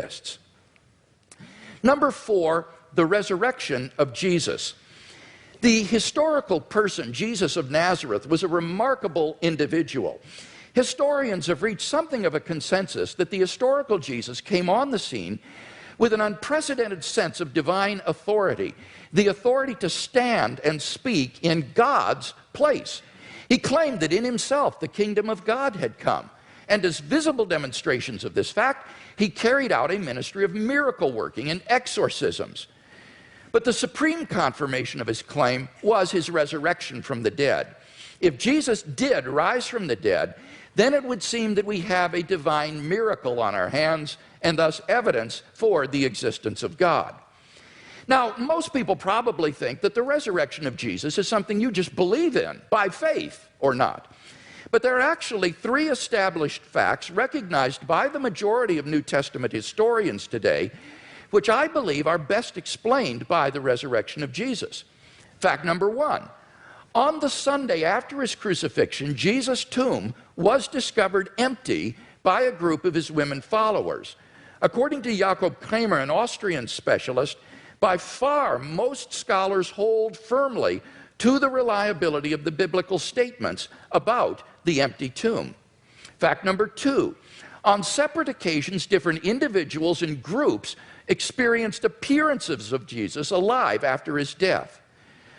exists. Number 4, the resurrection of Jesus. The historical person, Jesus of Nazareth, was a remarkable individual. Historians have reached something of a consensus that the historical Jesus came on the scene with an unprecedented sense of divine authority, the authority to stand and speak in God's place. He claimed that in himself the kingdom of God had come, and as visible demonstrations of this fact, he carried out a ministry of miracle working and exorcisms. But the supreme confirmation of his claim was his resurrection from the dead. If Jesus did rise from the dead, then it would seem that we have a divine miracle on our hands, and thus evidence for the existence of God. Now, most people probably think that the resurrection of Jesus is something you just believe in, by faith or not. But there are actually 3 established facts recognized by the majority of New Testament historians today, which I believe are best explained by the resurrection of Jesus. Fact number 1, on the Sunday after his crucifixion, Jesus' tomb was discovered empty by a group of his women followers. According to Jakob Kramer, an Austrian specialist, by far most scholars hold firmly to the reliability of the biblical statements about the empty tomb. Fact number 2, on separate occasions, different individuals and groups experienced appearances of Jesus alive after his death.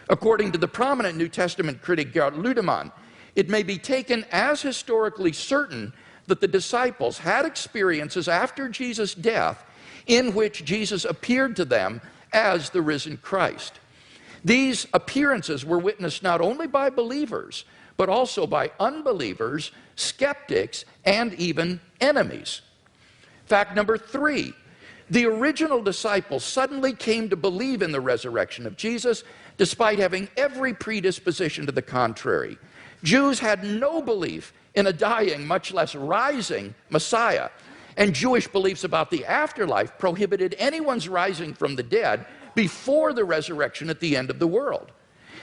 According to the prominent New Testament critic Gerd Ludemann, it may be taken as historically certain that the disciples had experiences after Jesus' death in which Jesus appeared to them as the risen Christ. These appearances were witnessed not only by believers, but also by unbelievers, skeptics, and even enemies. Fact number 3, the original disciples suddenly came to believe in the resurrection of Jesus, despite having every predisposition to the contrary. Jews had no belief in a dying, much less rising Messiah, and Jewish beliefs about the afterlife prohibited anyone's rising from the dead before the resurrection at the end of the world.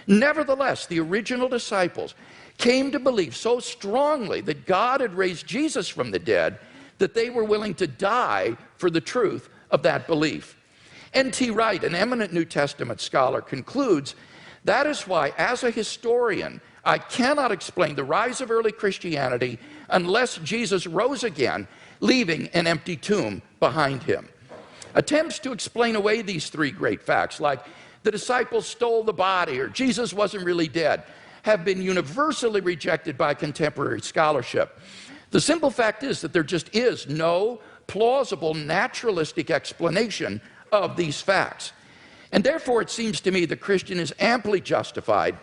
Nevertheless, the original disciples came to believe so strongly that God had raised Jesus from the dead that they were willing to die for the truth of that belief. N.T. Wright, an eminent New Testament scholar, concludes, that is why, as a historian, I cannot explain the rise of early Christianity unless Jesus rose again, leaving an empty tomb behind him. Attempts to explain away these 3 great facts, like the disciples stole the body or Jesus wasn't really dead, have been universally rejected by contemporary scholarship. The simple fact is that there just is no plausible naturalistic explanation of these facts. And therefore, it seems to me the Christian is amply justified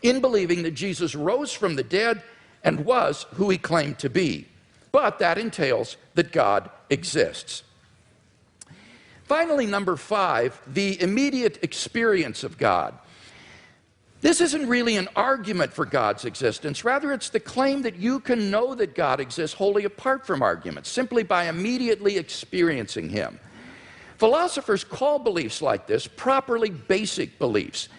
in believing that Jesus rose from the dead and was who he claimed to be. But that entails that God exists. Finally, number 5, the immediate experience of God. This isn't really an argument for God's existence. Rather, it's the claim that you can know that God exists wholly apart from arguments, simply by immediately experiencing him. Philosophers call beliefs like this properly basic beliefs.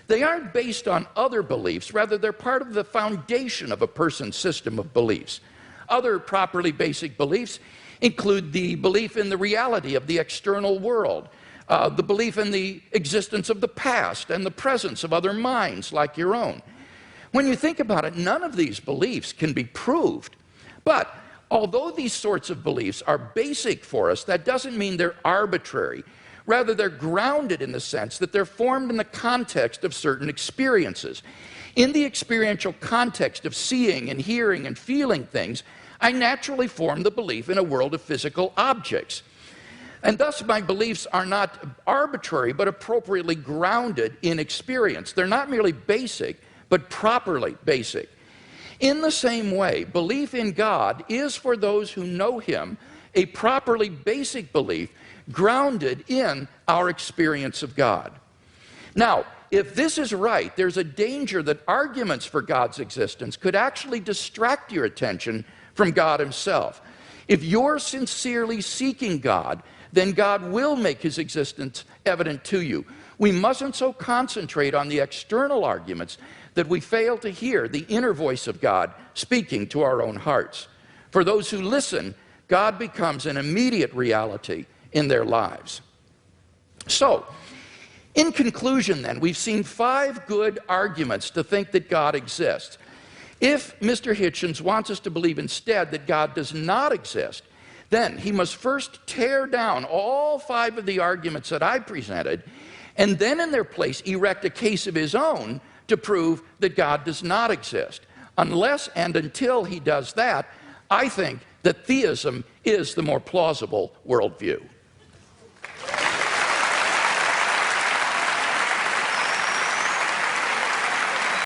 They aren't based on other beliefs. Rather, they're part of the foundation of a person's system of beliefs. Other properly basic beliefs include the belief in the reality of the external world, the belief in the existence of the past and the presence of other minds like your own. When you think about it, none of these beliefs can be proved. But although these sorts of beliefs are basic for us, that doesn't mean they're arbitrary. Rather, they're grounded in the sense that they're formed in the context of certain experiences. In the experiential context of seeing and hearing and feeling things, I naturally form the belief in a world of physical objects. And thus my beliefs are not arbitrary, but appropriately grounded in experience. They're not merely basic, but properly basic. In the same way, belief in God is, for those who know him, a properly basic belief grounded in our experience of God. Now, if this is right, there's a danger that arguments for God's existence could actually distract your attention from God himself. If you're sincerely seeking God, then God will make his existence evident to you. We mustn't so concentrate on the external arguments that we fail to hear the inner voice of God speaking to our own hearts. For those who listen, God becomes an immediate reality in their lives. So, in conclusion then, we've seen 5 good arguments to think that God exists. If Mr. Hitchens wants us to believe instead that God does not exist, then he must first tear down all 5 of the arguments that I presented, and then in their place erect a case of his own to prove that God does not exist. Unless and until he does that, I think that theism is the more plausible worldview.